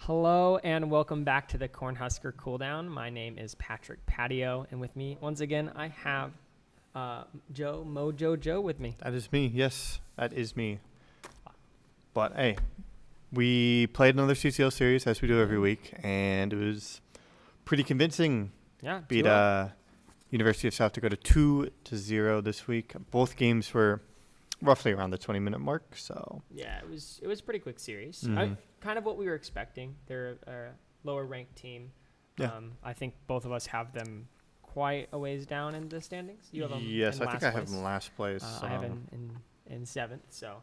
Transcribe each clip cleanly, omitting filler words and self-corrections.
Hello and welcome back to the Cornhusker Cooldown. My name is Patrick Patio, and with me once again I have Mojojoe with me. That is me. Yes, that is me. But hey, we played another CCL series as we do every week, and it was pretty convincing. Yeah, Beat 2-0. University of South Dakota 2-0 this week. Both games were roughly around the 20-minute mark. So Yeah, it was a pretty quick series. Mhm. Kind of what we were expecting. They're a lower ranked team. Yeah. I think both of us have them quite a ways down in the standings. You have them yes, in I think last I have place. them in last place. I have them in seventh. So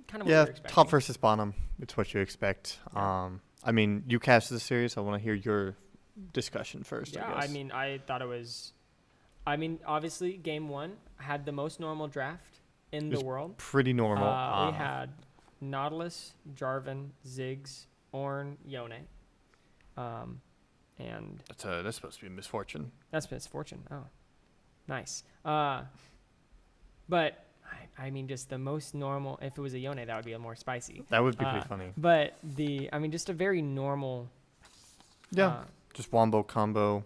kind of what we Yeah, were expecting. top versus bottom. It's what you expect. Yeah. I mean, you cast the series. I want to hear your discussion first. Yeah, I guess. I thought it was. Obviously, game one had the most normal draft in the was world. Pretty normal. We had Nautilus, Jarvan, Ziggs, Ornn, Yone. And That's supposed to be a misfortune. that's misfortune. Oh, nice. But I mean, just the most normal. If it was a Yone, that would be a more spicy. That would be pretty funny. But just a very normal. Yeah. Just wombo combo,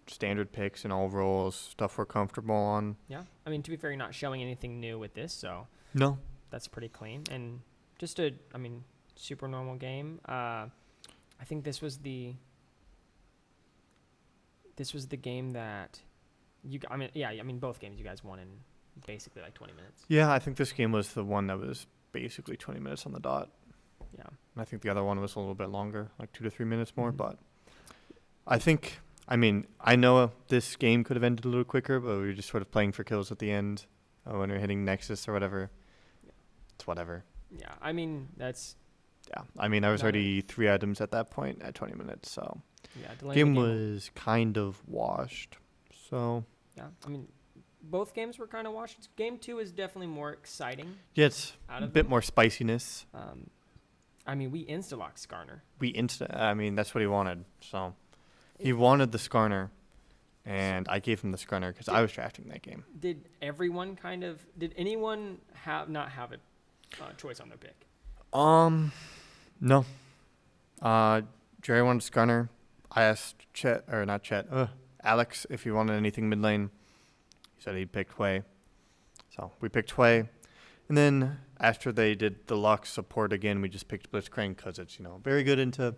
standard picks and all roles, stuff we're comfortable on. Yeah. To be fair, you're not showing anything new with this, so No. that's pretty clean. And just super normal game. I think this was the game that both games you guys won in basically like 20 minutes. Yeah, I think this game was the one that was basically 20 minutes on the dot. Yeah. And I think the other one was a little bit longer, like 2 to 3 minutes more. Mhm. But I know this game could have ended a little quicker, but we were just sort of playing for kills at the end when we were hitting Nexus or whatever. Yeah. It's whatever. Yeah. That's Yeah. I was already 3 items at that point at 20 minutes, so delaying game the was kind of washed. So Yeah. Both games were kind of washed. Game 2 is definitely more exciting. yeah, it's Out a of bit them. more spiciness. We insta-locked Skarner. That's what he wanted. So he wanted the Skarner, and I gave him the Skarner because I was drafting that game. Did anyone not have a choice on their pick? No. Jerry wanted Skarner. I asked Alex if he wanted anything mid lane. He said he picked Hwei. So we picked Hwei. And then after they did the Lux support again, we just picked Blitzcrank because it's, very good into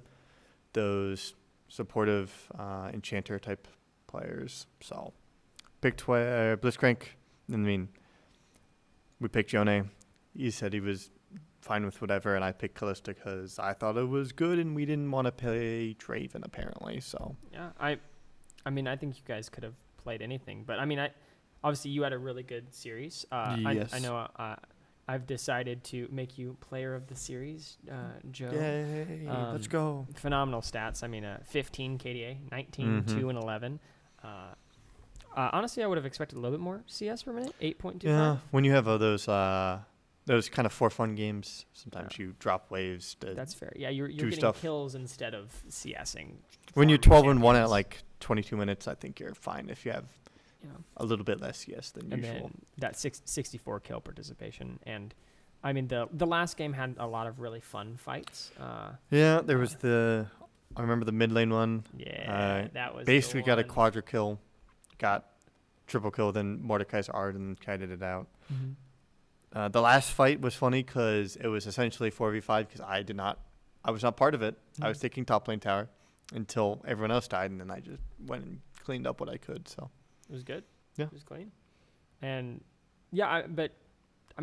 those supportive enchanter type players. So picked Blitzcrank. We picked Yone. He said he was fine with whatever, and I picked Callista because I thought it was good, and we didn't want to play Draven apparently. So Yeah, I think you guys could have played anything, but obviously you had a really good series. Yes. I know. I've decided to make you player of the series, Joe. yay, let's go. Phenomenal stats. 15 KDA, 19, 2, and 11. Honestly, I would have expected a little bit more CS per minute, 8.25. Yeah, when you have those kind of for fun games, sometimes you drop waves. That's fair. Yeah, you're getting stuff. kills instead of CSing. When you're farming 12-1 at champions. like 22 minutes, I think you're fine if you have Yeah. a little bit less CS than And usual. then that 64 kill participation. And the last game had a lot of really fun fights. Yeah, there was I remember the mid lane one. Yeah, that was Basically the got a one. quadra kill, got triple kill, then Mordekaiser Ard and kited it out. Mhm. The last fight was funny because it was essentially 4v5 because I was not part of it. I was Mhm. taking top lane tower until everyone else died, and then I just went and cleaned up what I could. So It was good. Yeah. It was clean. And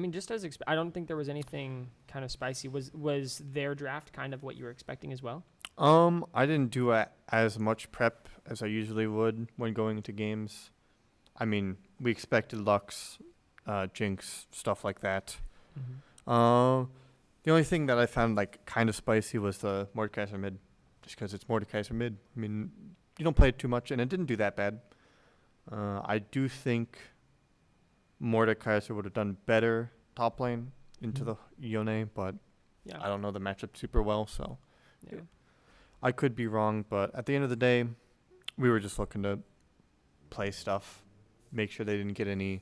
just as I don't think there was anything kind of spicy. Was their draft kind of what you were expecting as well? I didn't do as much prep as I usually would when going into games. We expected Lux, Jinx, stuff like that. The only thing that I found kind of spicy was the Mordekaiser mid, just because it's Mordekaiser mid. You don't play it too much, and it didn't do that bad. I do think Mordekaiser would have done better top lane into Mhm. the Yone, but Yeah. I don't know the matchup super well, so Yeah. I could be wrong. But at the end of the day, we were just looking to play stuff, make sure they didn't get any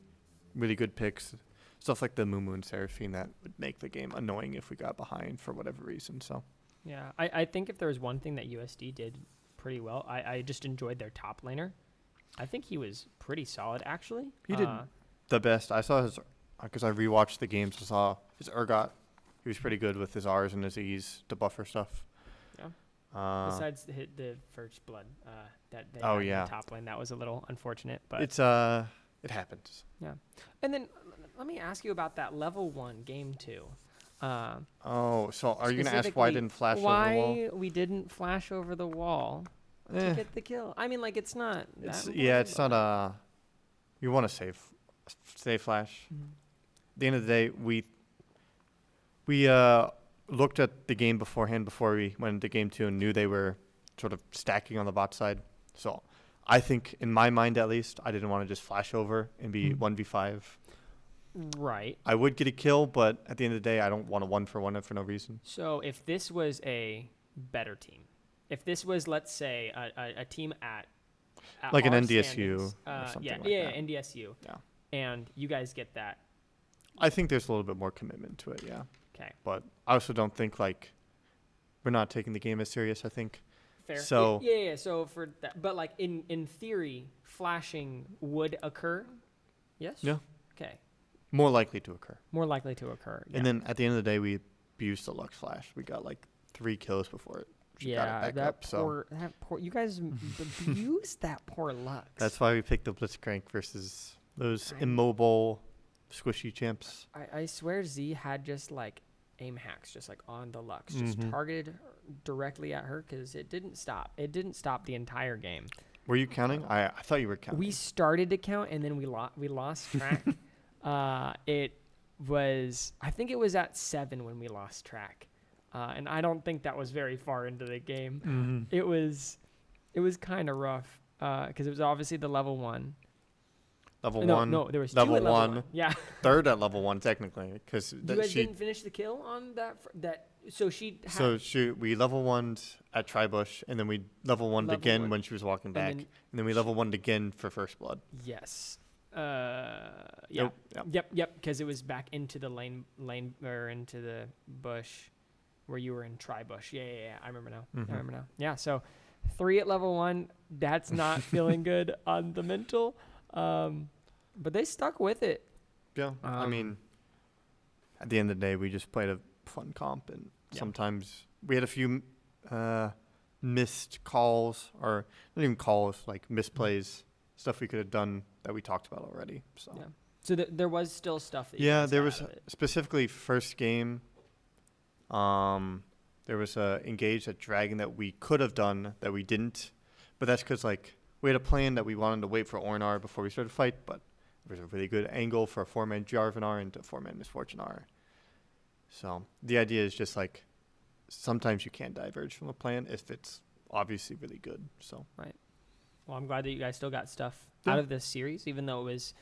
really good picks. stuff like the Mumu and Seraphine that would make the game annoying if we got behind for whatever reason. So Yeah, I think if there was one thing that USD did pretty well, I just enjoyed their top laner. I think he was pretty solid, actually. he did the best. I saw his, because I rewatched the games, I saw his Urgot. He was pretty good with his R's and his E's to buffer stuff. Yeah. Besides Besides the first blood that they Oh, had in yeah. the top lane, that was a little unfortunate. But it's it happens. yeah. And then let me ask you about that level 1 game 2. Oh, so are you gonna ask why I didn't flash over the wall? Why we didn't flash over the wall to get the kill? I mean, like, it's not. It's that yeah, important, it's not you want to save flash. Mhm. At the end of the day, we looked at the game beforehand before we went into game 2 and knew they were sort of stacking on the bot side. So I think, in my mind at least, I didn't want to just flash over and be 1v5. Right. I would get a kill, but at the end of the day, I don't want a 1-for-1 for no reason. So if this was a better team, if this was, let's say, a team at Like an our NDSU standings, or something yeah, like yeah, that. NDSU, Yeah. and you guys get that, I think there's a little bit more commitment to it, yeah. okay, But I also don't think, like, we're not taking the game as serious, I think. fair. So- yeah. So for that, but like in theory, flashing would occur. Yes. Yeah. Okay. More likely to occur. More likely to occur. Yeah. And then at the end of the day, we abused the Lux Flash. We got like 3 kills before it. She got it yeah, back that up, so poor. You guys abused that poor Lux. that's why we picked the Blitzcrank versus those I- immobile, squishy champs. I swear Z had just like aim hacks just like on the Lux, just Mhm. targeted directly at her because it didn't stop. It didn't stop the entire game. Were you counting? I thought you were counting. We started to count and then we lost track. It was, I think it was at 7 when we lost track. And I don't think that was very far into the game. Mhm. It was kind of rough because it was obviously the level 1. Level no, 1. No, there was level 2 at level 1. 1. Yeah. Third at level 1, technically. Because You guys didn't finish the kill on that. So she had. we level 1'd at Tribush, and then we level 1'd Level again one. when she was walking back. then And then we level 1'd again for First Blood. Yes. Yeah. Nope. Yep. Yep. Because it was back into the lane or into the bush where you were in Tribush. Yeah. I remember now. Mhm. I remember now. Yeah. So 3 at level 1. That's not feeling good on the mental. But they stuck with it. Yeah. I mean, at the end of the day, we just played a fun comp, and Yeah. sometimes we had a few missed calls, or not even calls, like misplays, stuff we could have done that we talked about already. So Yeah. So there was still stuff that you yeah, guys there got was out of it. specifically first game. There was a engage at Dragon that we could have done that we didn't, but that's because like we had a plan that we wanted to wait for Ornar before we started the fight, but there was a really good angle for a 4-man Jarvan R and a 4-man Misfortune R. So the idea is just like sometimes you can't diverge from a plan if it's obviously really good. So Well, I'm glad that you guys still got stuff Yeah. out of this series, even though it was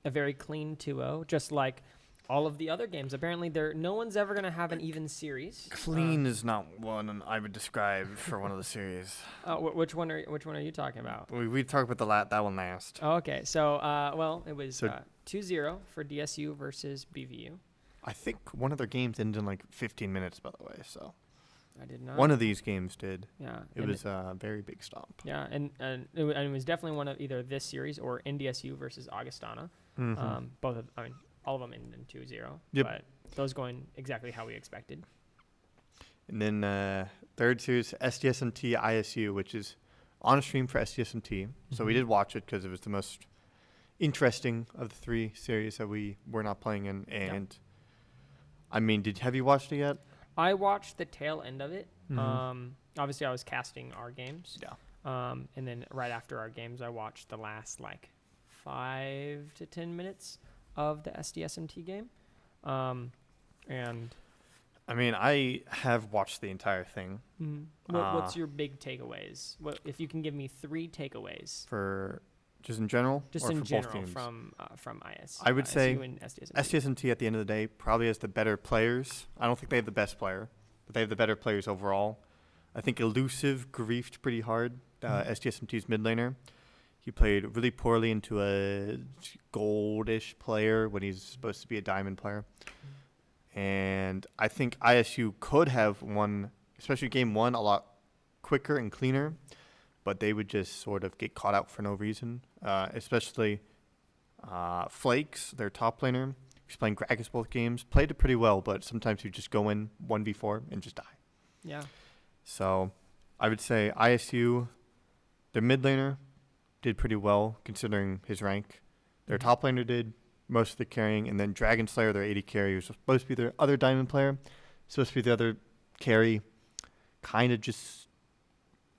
a very clean 2-0, just like all of the other games. Apparently, no one's ever going to have an even series. clean is not one I would describe for one of the series. Which one are you talking about? We talked about that one last. Oh, okay, so well, it was So- 2-0 for DSU versus BVU. I think one of their games ended in like 15 minutes, by the way. So I did not. one of these games did. Yeah, It and was a very big stomp. Yeah, and it was definitely one of either this series or NDSU versus Augustana. Mhm. Both of, I mean, all of them ended in 2-0. Yep. But those going exactly how we expected. And then third series, SDSMT ISU, which is on stream for SDSMT. So we Mhm. did watch it because it was the most interesting of the 3 series that we were not playing in. And I mean, have you watched it yet? I watched the tail end of it. Mhm. Obviously, I was casting our games. Yeah. And then right after our games, I watched the last like 5 to 10 minutes of the SDSMT game. And I mean, I have watched the entire thing what's your big takeaways? What if you can give me 3 takeaways? for just in general, Just or in for general both teams? from IS. I would say ISU and SDSMT. SDSMT at the end of the day probably has the better players. I don't think they have the best player, but they have the better players overall. I think Elusive griefed pretty hard, SDSMT's mid laner. He played really poorly into a goldish player when he's supposed to be a diamond player. And I think ISU could have won, especially game one, a lot quicker and cleaner, but they would just sort of get caught out for no reason, especially Flakes, their top laner. He's playing Gragas both games, played it pretty well, but sometimes you just go in 1v4 and just die. Yeah. So I would say ISU, their mid laner, did pretty well considering his rank. Their top laner did most of the carrying, and then Dragon Slayer, their 80 carry, was supposed to be their other diamond player, supposed to be the other carry, kind of just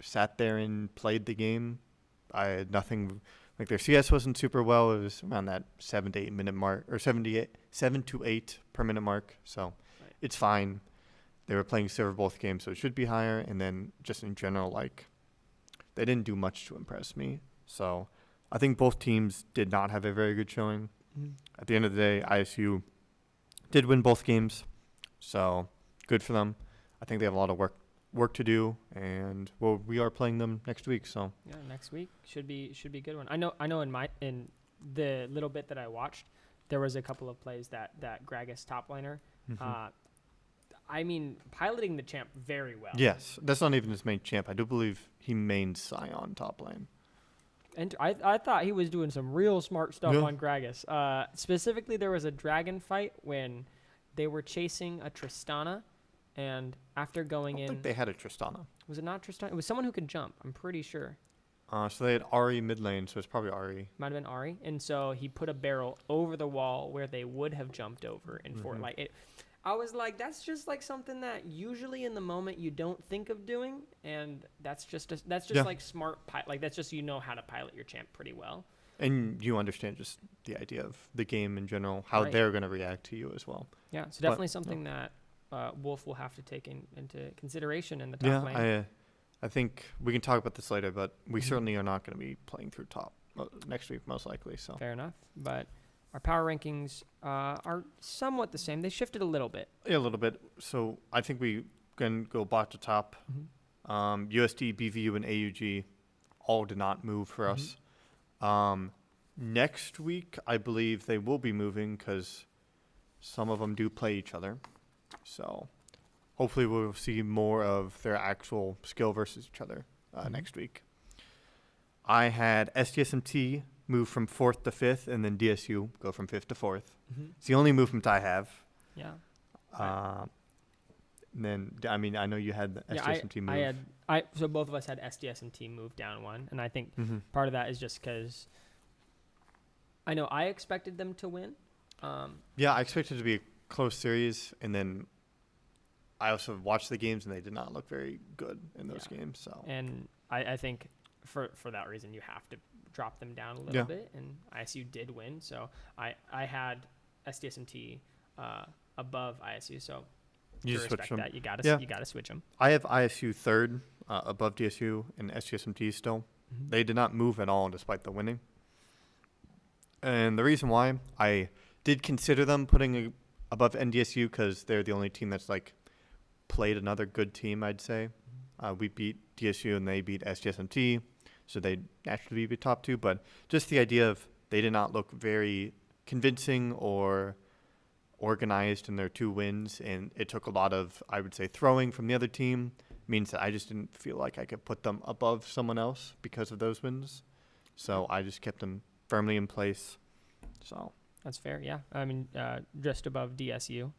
sat there and played the game. I had nothing, like their CS wasn't super well. It was around that 7 to 8 minute mark, or 7 to 8 per minute mark. So It's fine. They were playing silver both games, so it should be higher. And then just in general, like they didn't do much to impress me. So I think both teams did not have a very good showing. At the end of the day, ISU did win both games, so good for them. I think they have a lot of work to do, and we are playing them next week. So yeah, next week should be a good one. I know in the little bit that I watched, there was a couple of plays that Gragas top laner. I mean, piloting the champ very well. Yes, that's not even his main champ. I do believe he mains Scion top lane. And I thought he was doing some real smart stuff on Gragas. Specifically, there was a dragon fight when they were chasing a Tristana, and after going in... I think they had a Tristana. Was it not Tristana? It was someone who could jump, I'm pretty sure. So they had Ahri mid lane, so it's probably Ahri. Might have been Ahri. And so he put a barrel over the wall where they would have jumped over. And I was like, that's just like something that usually in the moment you don't think of doing, and that's just like smart like that's just how to pilot your champ pretty well. And you understand just the idea of the game in general, how they're going to react to you as well. Yeah, so definitely something that Wolf will have to take into consideration in the top lane. I think we can talk about this later, but we certainly are not going to be playing through top next week most likely. So fair enough, but. Our power rankings are somewhat the same. They shifted a little bit. Yeah, a little bit. So I think we can go bottom to top. USD, BVU, and AUG all did not move for us. Next week, I believe they will be moving because some of them do play each other. So hopefully we'll see more of their actual skill versus each other next week. I had SDSMT move from 4th to 5th, and then DSU go from 5th to 4th. It's the only movement I have. Yeah. And then, I mean, I know you had the SDSMT move. So both of us had SDSMT move down one, and I think part of that is just because I know I expected them to win. Yeah, I expected it to be a close series, and then I also watched the games, and they did not look very good in those games. So, and I think for that reason, you have to drop them down a little bit, and ISU did win. So I had SDSMT above ISU. So you just switch them. That, you gotta switch them. I have ISU third above DSU and SDSMT still. They did not move at all despite the winning. And the reason why I did consider them putting above NDSU because they're the only team that's like played another good team, I'd say. We beat DSU and they beat SDSMT. So they naturally be top two, but just the idea of they did not look very convincing or organized in their 2 wins, and it took a lot of, I would say, throwing from the other team, means that I just didn't feel like I could put them above someone else because of those wins. So I just kept them firmly in place. So that's fair, yeah. I mean, just above DSU.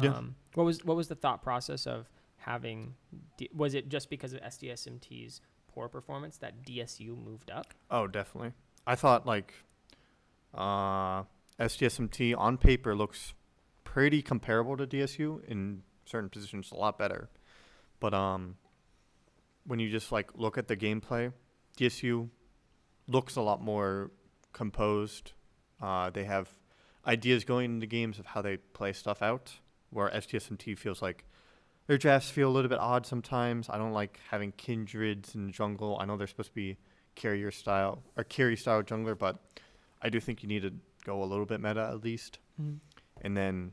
Yeah. What was the thought process of having? Was it just because of SDSMT's poor performance that DSU moved up? Oh, definitely. I thought like SDSMT on paper looks pretty comparable to DSU in certain positions, a lot better. But when you just like look at the gameplay, DSU looks a lot more composed. They have ideas going into games of how they play stuff out, where SDSMT feels like their drafts feel a little bit odd sometimes. I don't like having Kindreds in jungle. I know they're supposed to be carry style jungler, but I do think you need to go a little bit meta at least. And then,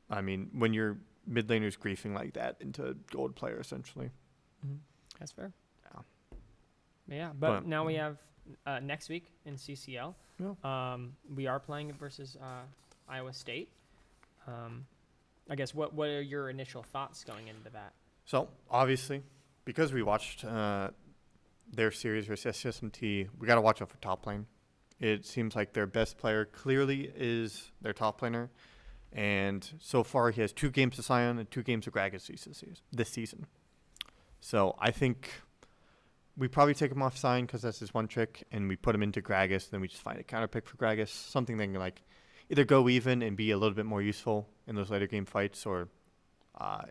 I mean, when your mid laner's griefing like that into gold player essentially. That's fair. Yeah, but now we have next week in CCL. Yeah. We are playing versus Iowa State. I guess what are your initial thoughts going into that? So obviously, because we watched their series versus SSMT, we got to watch out for top lane. It seems like their best player clearly is their top laner. And so far, he has 2 games to Sion and 2 games to Gragas this season. So I think we probably take him off Sion because that's his one trick, and we put him into Gragas. Then we just find a counter pick for Gragas, something that can like either go even and be a little bit more useful in those later game fights, or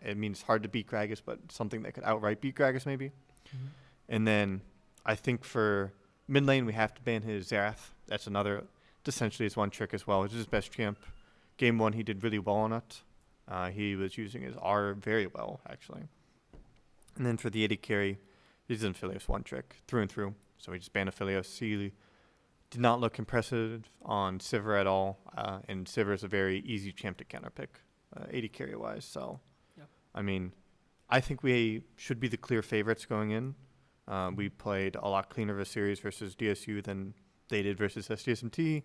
it means hard to beat Gragas, but something that could outright beat Gragas maybe. Mm-hmm. And then I think for mid lane, we have to ban his Xerath. That's another, essentially his one trick as well. It's his best champ. Game 1, he did really well on it. He was using his R very well, actually. And then for the AD carry, he's an Aphelios one trick, through and through. So he just banned Aphelios. He did not look impressive on Sivir at all. And Sivir is a very easy champ to counterpick, AD carry-wise. So, yeah. I mean, I think we should be the clear favorites going in. We played a lot cleaner of a series versus DSU than they did versus SDSMT.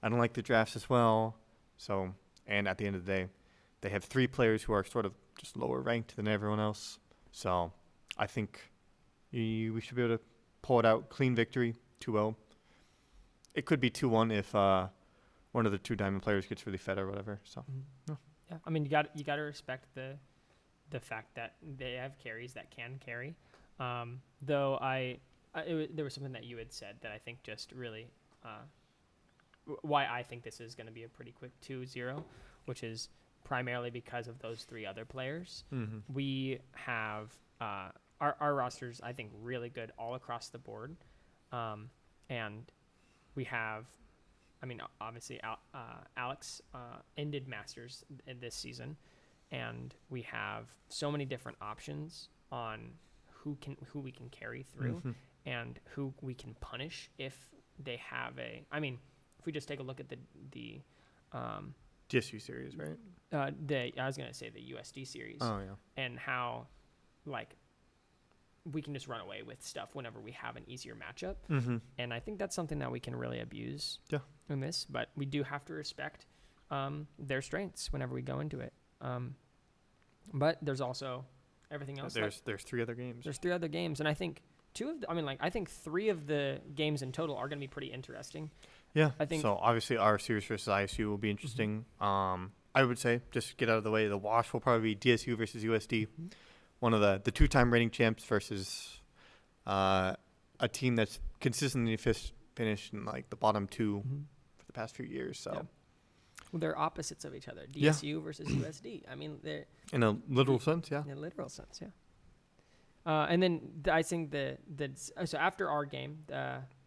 I don't like the drafts as well. So, and at the end of the day, they have 3 players who are sort of just lower ranked than everyone else. So, I think we should be able to pull it out. Clean victory, 2-0. It could be 2-1 if one of the 2 diamond players gets really fed or whatever. So, yeah. I mean, you got to respect the fact that they have carries that can carry. Though there was something that you had said that I think just really why I think this is going to be a pretty quick 2-0, which is primarily because of those 3 other players. Mm-hmm. We have our rosters, I think, really good all across the board. And we have, I mean, obviously Alex ended Masters this season, and we have so many different options on who we can carry through and who we can punish if they have I mean, if we just take a look at the DSU series, right? I was gonna say the USD series. Oh yeah. And how, like, we can just run away with stuff whenever we have an easier matchup. Mm-hmm. And I think that's something that we can really abuse. Yeah. In this, but we do have to respect their strengths whenever we go into it. But there's also everything else. There's 3 other games. There's 3 other games, and I think 3 of the games in total are going to be pretty interesting. Yeah. I think so. Obviously, our series versus ISU will be interesting. Mm-hmm. I would say just get out of the way. The wash will probably be DSU versus USD, one of the 2-time reigning champs versus a team that's consistently finished in like the bottom 2 for the past few years. So. Yeah. Well, they're opposites of each other. DSU versus USD. I mean, they're in a literal sense, yeah. In a literal sense, yeah. And then I think so after our game,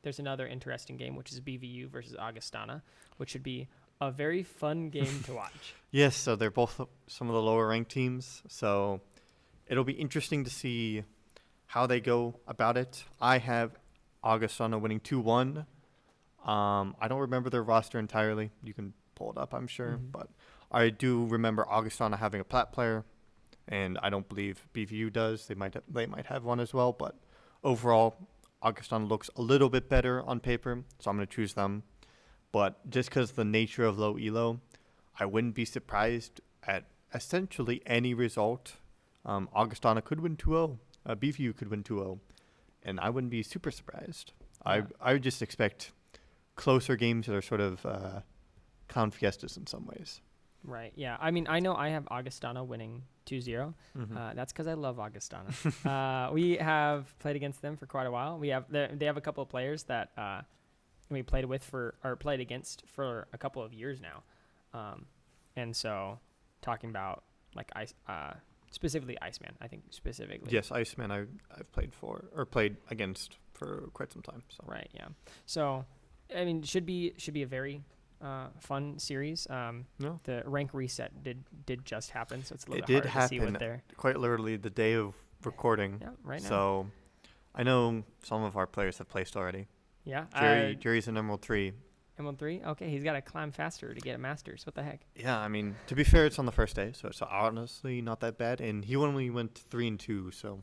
there's another interesting game, which is BVU versus Augustana, which should be a very fun game to watch. Yes, so they're both some of the lower ranked teams. So it'll be interesting to see how they go about it. I have Augustana winning 2-1. I don't remember their roster entirely. You can pull it up, I'm sure. But I do remember Augustana having a plat player, and I don't believe BVU does. They might have one as well. But overall, Augustana looks a little bit better on paper, so I'm going to choose them. But just because the nature of low elo, I wouldn't be surprised at essentially any result. Augustana could win 2-0. BVU could win 2-0. And I wouldn't be super surprised. Yeah. I would just expect closer games that are sort of clown fiestas in some ways. Right, yeah. I mean, I know I have Augustana winning 2-0. That's because I love Augustana. We have played against them for quite a while. They have a couple of players that we played against for a couple of years now. And so talking about like specifically Iceman, I think specifically. Yes, Iceman I've played against for quite some time. So. Right, yeah. So, I mean, should be a very fun series. No. The rank reset did just happen, so it's a little bit hard to see what they're... quite literally the day of recording. Yeah, right now. So I know some of our players have placed already. Yeah. Jerry's in Emerald 3. Emerald 3? Okay, he's got to climb faster to get a Masters. What the heck? Yeah, I mean, to be fair, it's on the first day, so it's honestly not that bad. And he only went 3-2, so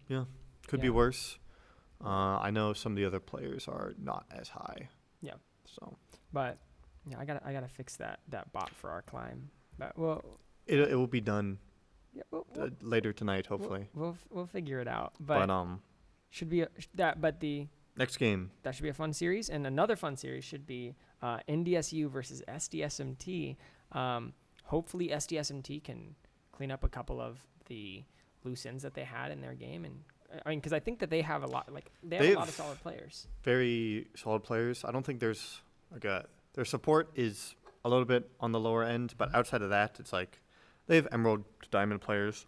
yeah, could be worse. I know some of the other players are not as high. Yeah. So, but yeah, I gotta fix that bot for our climb. But well, it will be done yeah, later tonight, hopefully. We'll figure it out. But should be the next game, that should be a fun series, and another fun series should be NDSU versus SDSMT. Hopefully SDSMT can clean up a couple of the loose ends that they had in their game, and I mean, because I think that they have a lot, they have a lot of solid players. Very solid players. I don't think there's their support is a little bit on the lower end, but outside of that, it's like they have Emerald to Diamond players.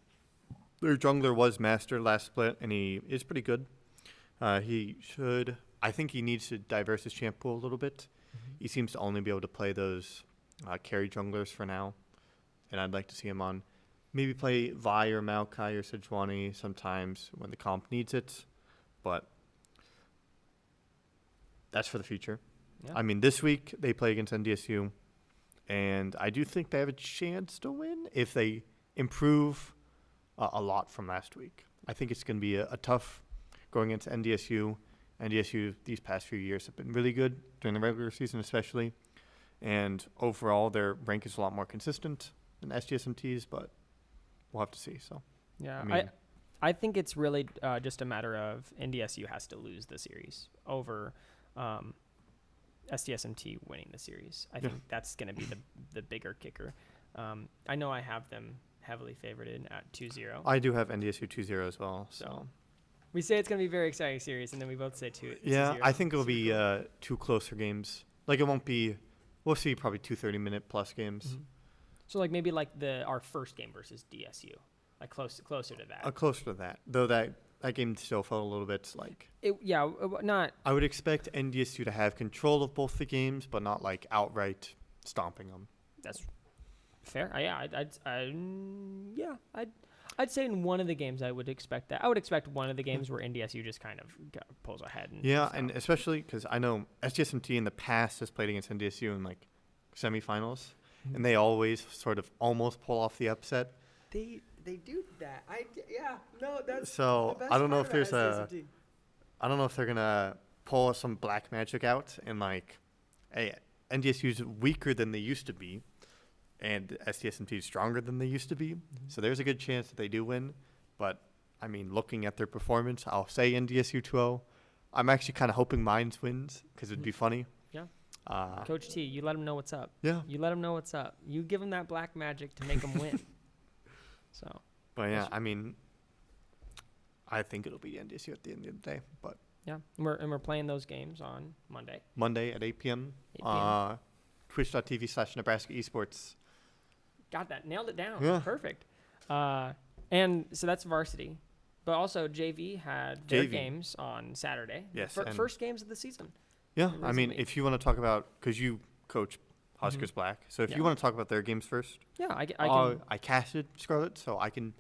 Their jungler was Master last split, and he is pretty good. I think he needs to diverse his champ pool a little bit. Mm-hmm. He seems to only be able to play those carry junglers for now, and I'd like to see him on. Maybe play Vi or Maokai or Sejuani sometimes when the comp needs it, but that's for the future. Yeah. I mean, this week they play against NDSU, and I do think they have a chance to win if they improve a lot from last week. I think it's going to be a tough going into NDSU. NDSU these past few years have been really good during the regular season especially, and overall their rank is a lot more consistent than SGSMT's, but we'll have to see. So yeah, I mean, I think it's really just a matter of NDSU has to lose the series over SDSMT winning the series. I think that's going to be the bigger kicker. I know I have them heavily favored at 2-0. I do have NDSU 2-0 as well. So we say it's going to be a very exciting series, and then we both say 2-0. Yeah, I think it'll be two closer games. Like, it won't be – we'll see probably 2 30-minute plus games. Mm-hmm. So, maybe our first game versus DSU, closer to that. Closer to that. Though that game still felt a little bit like – not – I would expect NDSU to have control of both the games, but not, outright stomping them. That's fair. I'd say in one of the games I would expect that. I would expect one of the games where NDSU just kind of pulls ahead. And especially because I know SGSMT in the past has played against NDSU in semifinals, and they always sort of almost pull off the upset. They do that. That's so. The best I don't know part if there's SGSMT. I don't know if they're gonna pull some black magic out and hey, NDSU's weaker than they used to be. And STSMT is stronger than they used to be. Mm-hmm. So there's a good chance that they do win. But, I mean, looking at their performance, I'll say NDSU 2-0. I'm actually kind of hoping Mines wins because it'd be funny. Yeah. Coach T, you let them know what's up. Yeah. You let them know what's up. You give them that black magic to make them win. So. But, yeah, I mean, I think it'll be NDSU at the end of the day. But yeah. We're playing those games on Monday. Monday at 8 p.m. Twitch.tv/Nebraska Esports. Got that. Nailed it down. Yeah. Perfect. And so that's varsity. But also JV had their games on Saturday. Yes. First games of the season. Yeah. I mean, if you want to talk about, because you coach Huskers Black, so if you want to talk about their games first. Yeah, I casted Scarlet, so I can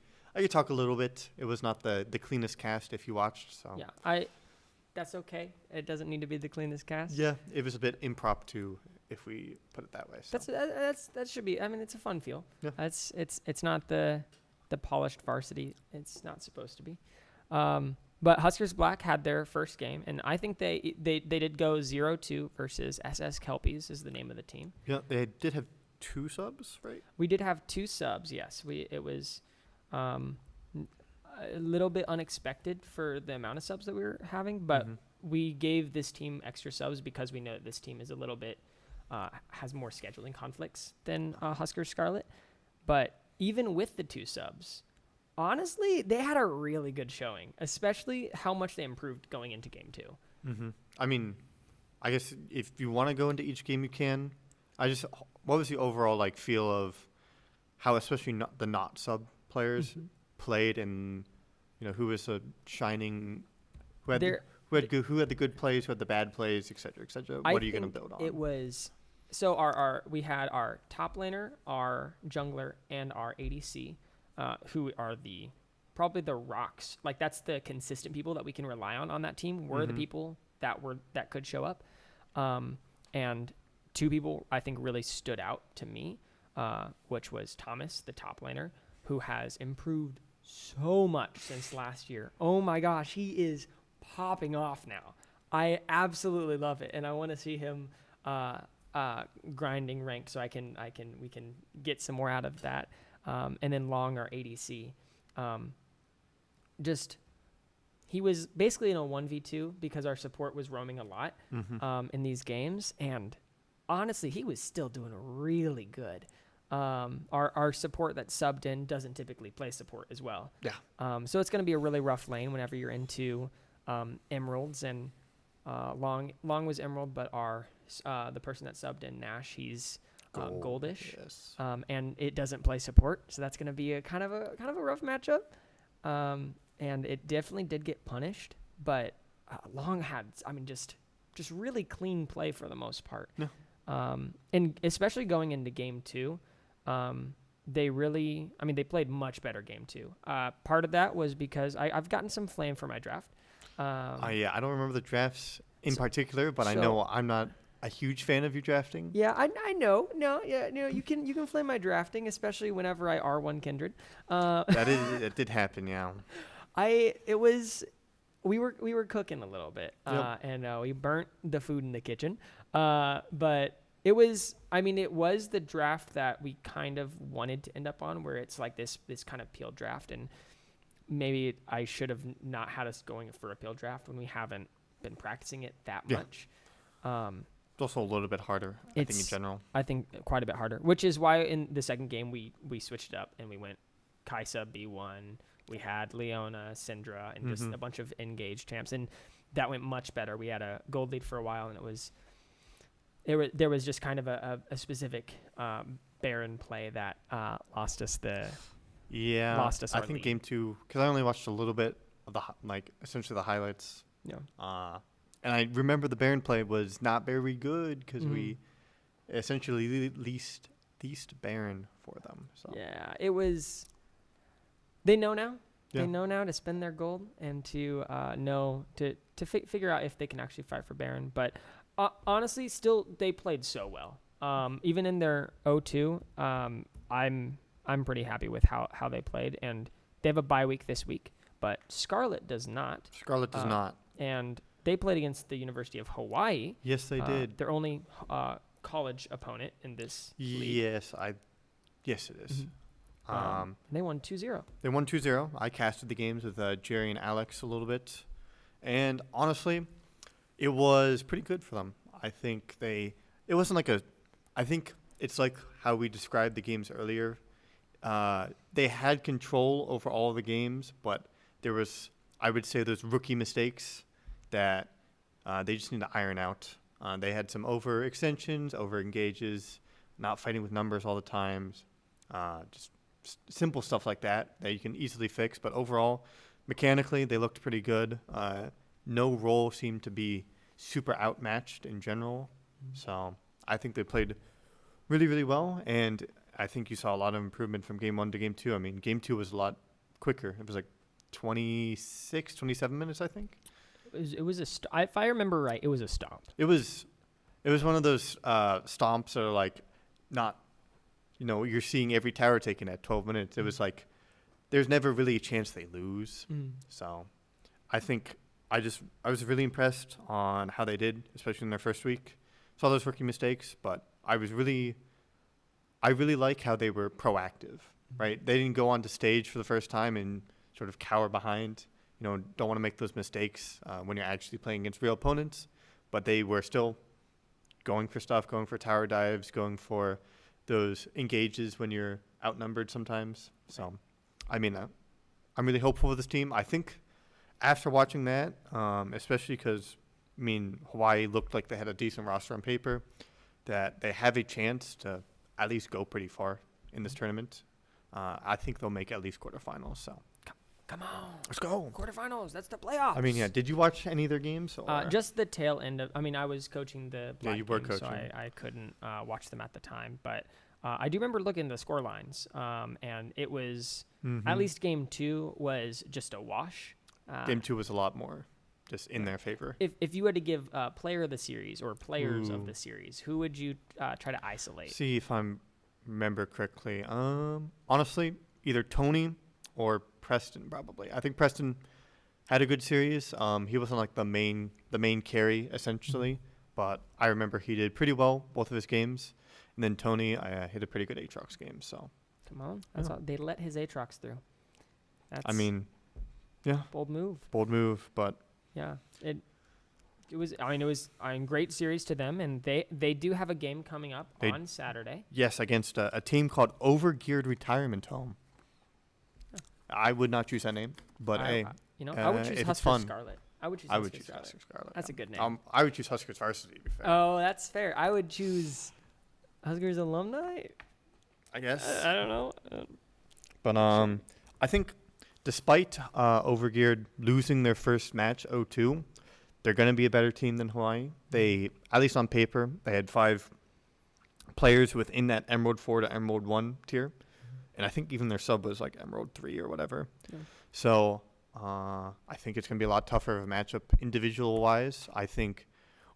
talk a little bit. It was not the cleanest cast if you watched. So yeah, that's okay. It doesn't need to be the cleanest cast. Yeah, it was a bit impromptu, if we put it that way. So. That should be. I mean, it's a fun feel. Yeah. It's not the polished varsity. It's not supposed to be. But Huskers Black had their first game, and I think they did go 0-2 versus SS Kelpies is the name of the team. Yeah, they did have 2 subs, right? We did have 2 subs. Yes, it was a little bit unexpected for the amount of subs that we were having, but we gave this team extra subs because we know that this team is a little bit has more scheduling conflicts than Huskers Scarlet. But even with the 2 subs, honestly, they had a really good showing, especially how much they improved going into game 2. Mm-hmm. I mean, I guess if you want to go into each game, you can. What was the overall feel of how, especially the not sub players played, and who was a shining, who had the good plays, who had the bad plays, et cetera, et cetera. What are you going to build on? It was so we had our top laner, our jungler, and our ADC, who are probably the rocks. That's the consistent people that we can rely on that team. Were the people that could show up, and 2 people I think really stood out to me, which was Thomas, the top laner, who has improved so much since last year. Oh my gosh, he is popping off now. I absolutely love it, and I want to see him grinding rank so we can get some more out of that. And then Long, our ADC, he was basically in a 1v2 because our support was roaming a lot in these games, and honestly, he was still doing really good. Our support that subbed in doesn't typically play support as well. Yeah. So it's going to be a really rough lane whenever you're into emeralds, and Long was emerald, but the person that subbed in, Nash, he's goldish. Yes. And it doesn't play support, so that's going to be a kind of a rough matchup. And it definitely did get punished, but Long had, just really clean play for the most part. Yeah. And especially going into game 2, they played much better game 2. Part of that was because I've gotten some flame for my draft. Yeah, I don't remember the drafts in particular, but I know I'm not a huge fan of you drafting. Yeah, I know. No, yeah, you can flame my drafting, especially whenever I R1 Kindred. That did happen, yeah. We were cooking a little bit, Yep. and we burnt the food in the kitchen. But it was the draft that we kind of wanted to end up on, where it's like this kind of peel draft, and maybe I should have not had us going for a peel draft when we haven't been practicing it that much. It's also a little bit harder, I think, in general. I think quite a bit harder, which is why in the second game we switched it up and we went Kaisa B1. We had Leona, Syndra, and just a bunch of engaged champs, and that went much better. We had a gold lead for a while, and there was just kind of a specific Baron play that lost us the lost us. I think lead. game 2, because I only watched a little bit of essentially the highlights. Yeah. And I remember the Baron play was not very good because we essentially leased Baron for them. So yeah, it was. They know now. Yeah. They know now to spend their gold and to know to figure out if they can actually fight for Baron. But honestly, still they played so well. Even in their 0-2, I'm pretty happy with how they played, and they have a bye week this week. But Scarlet does not. Scarlet does not. And they played against the University of Hawaii. Yes, they did. Their only college opponent in this league. Yes, it is. They won 2-0. They won 2-0. I casted the games with Jerry and Alex a little bit. And honestly, it was pretty good for them. I think it wasn't like I think it's like how we described the games earlier. They had control over all of the games, but there was, I would say, those rookie mistakes that they just need to iron out. They had some overextensions, over-engages, not fighting with numbers all the time, just simple stuff like that you can easily fix. But overall, mechanically, they looked pretty good. No role seemed to be super outmatched in general. So I think they played really, really well. And I think you saw a lot of improvement from game 1 to game 2. I mean, game 2 was a lot quicker. It was like 27 minutes, I think. It was if I remember right, it was a stomp. It was one of those stomps that are like not, you're seeing every tower taken at 12 minutes. It was like there's never really a chance they lose. So I think I was really impressed on how they did, especially in their first week. Saw those rookie mistakes, but I really like how they were proactive, right? They didn't go onto stage for the first time and sort of cower behind. Don't want to make those mistakes when you're actually playing against real opponents. But they were still going for stuff, going for tower dives, going for those engages when you're outnumbered sometimes. So, I'm really hopeful for this team. I think after watching that, especially because, Hawaii looked like they had a decent roster on paper, that they have a chance to at least go pretty far in this tournament. I think they'll make at least quarterfinals. So. Come on. Let's go. Quarterfinals. That's the playoffs. Did you watch any of their games? Or? Just the tail end of. I was coaching the black you were team, coaching. so I couldn't watch them at the time. But I do remember looking at the score lines, and it was at least game 2 was just a wash. Game 2 was a lot more just in their favor. If you had to give player of the series or players of the series, who would you try to isolate? See if I remember correctly. Honestly, either Tony or Preston, probably. I think Preston had a good series. He wasn't like the main carry essentially, but I remember he did pretty well both of his games. And then Tony, I hit a pretty good Aatrox game. So Come on, that's all, they let his Aatrox through. That's I mean, yeah, bold move. but Yeah, it was. I mean, it was a great series to them, and they do have a game coming up on Saturday. yes, against a team called Overgeared Retirement Home. I would not choose that name, but I would choose if it's Huskers fun, Scarlet. I would choose Huskers Scarlet. That's a good name. I would choose Huskers Varsity. To be fair. Oh, that's fair. I would choose Huskers Alumni. I guess. I don't know. But I think despite Overgeared losing their first match 0-2, they're going to be a better team than Hawaii. They, at least on paper, they had 5 players within that Emerald 4 to Emerald 1 tier. And I think even their sub was like Emerald 3 or whatever. Yeah. So I think it's going to be a lot tougher of a matchup individual-wise. I think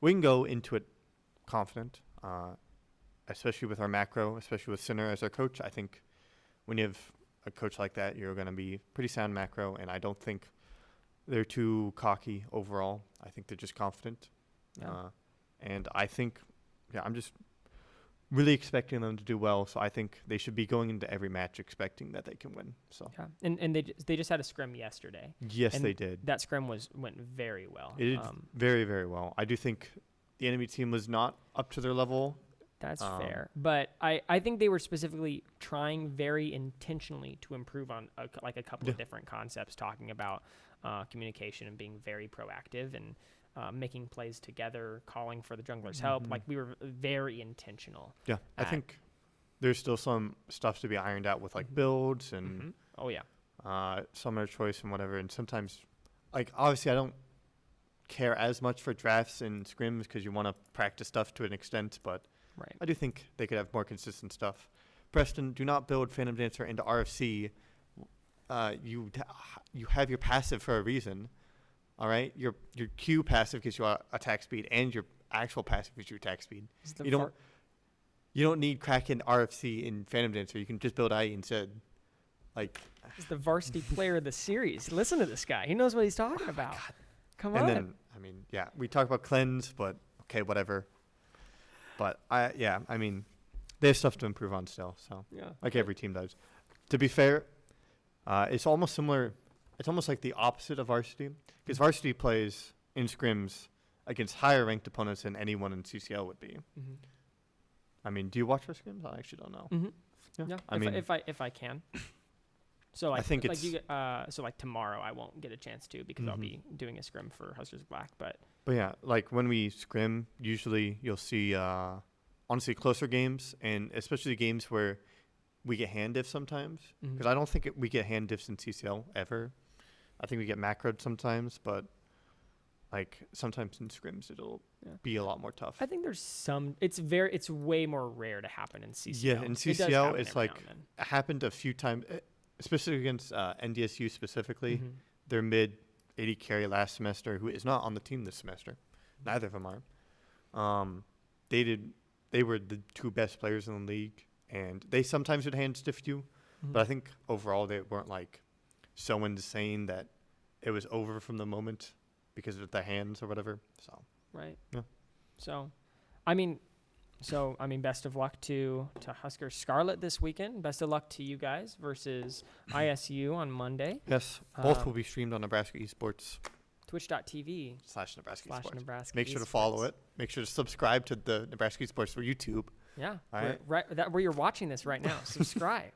we can go into it confident, especially with our macro, especially with Sinner as our coach. I think when you have a coach like that, you're going to be pretty sound macro, and I don't think they're too cocky overall. I think they're just confident. Yeah. And I think, I'm just really expecting them to do well. So I think they should be going into every match expecting that they can win. So yeah, and they just had a scrim yesterday. Yes, they did. That scrim went very well. It did very, very well. I do think the enemy team was not up to their level. That's fair. But I think they were specifically trying very intentionally to improve on a couple of different concepts, talking about communication and being very proactive and making plays together, calling for the jungler's help. Like, we were very intentional. Yeah, I think there's still some stuff to be ironed out with, like, builds and summoner choice and whatever. And sometimes, like, obviously I don't care as much for drafts and scrims because you want to practice stuff to an extent, but right. I do think they could have more consistent stuff. Preston, do not build Phantom Dancer into RFC. You have your passive for a reason. All right, your Q passive gives you attack speed, and your actual passive gives you attack speed. You don't need Kraken RFC in Phantom Dancer. You can just build IE instead. Like, he's the varsity player of the series. Listen to this guy. He knows what he's talking about. God. Come on. And then, I mean, yeah, we talk about cleanse, but okay, whatever. But I mean, they have stuff to improve on still. So like every team does. To be fair, it's almost similar. It's almost like the opposite of varsity, because varsity plays in scrims against higher ranked opponents than anyone in CCL would be. Mm-hmm. I mean, do you watch our scrims? I actually don't know. Mm-hmm. Yeah. I mean, if I can. So I think so like tomorrow I won't get a chance to because I'll be doing a scrim for Huskers Black, but yeah, like when we scrim, usually you'll see honestly closer games, and especially games where we get hand diffs sometimes, because I don't think we get hand diffs in CCL ever. I think we get macroed sometimes, but like sometimes in scrims it'll be a lot more tough. I think there's some. It's way more rare to happen in CCL. Yeah, in CCL it's like it happened a few times, especially against NDSU specifically. Their mid 80 carry last semester, who is not on the team this semester. Neither of them are. They were the 2 best players in the league, and they sometimes would hand stiff you, but I think overall they weren't like so insane that it was over from the moment because of the hands or whatever. So right. Yeah. So, I mean, best of luck to Husker Scarlet this weekend. Best of luck to you guys versus ISU on Monday. Yes, both will be streamed on Nebraska Esports. Twitch.tv/Nebraska Esports. Make sure to follow it. Make sure to subscribe to the Nebraska Esports for YouTube. Yeah. All right. Where you're watching this right now. Subscribe.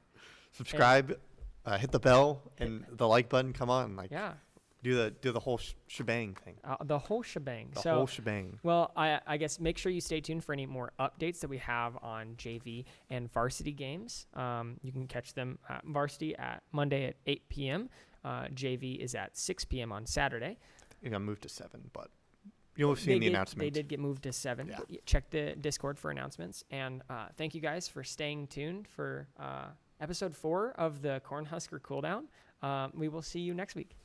Hit the bell and the like button. Come on. Do the whole shebang thing. The whole shebang. The whole shebang. Well, I guess make sure you stay tuned for any more updates that we have on JV and varsity games. You can catch them at varsity at Monday at 8 p.m. JV is at 6 p.m. on Saturday. It got moved to 7, but you'll see in the announcement. They did get moved to 7. Yeah. Check the Discord for announcements. And thank you guys for staying tuned for episode 4 of the Cornhusker Cooldown. We will see you next week.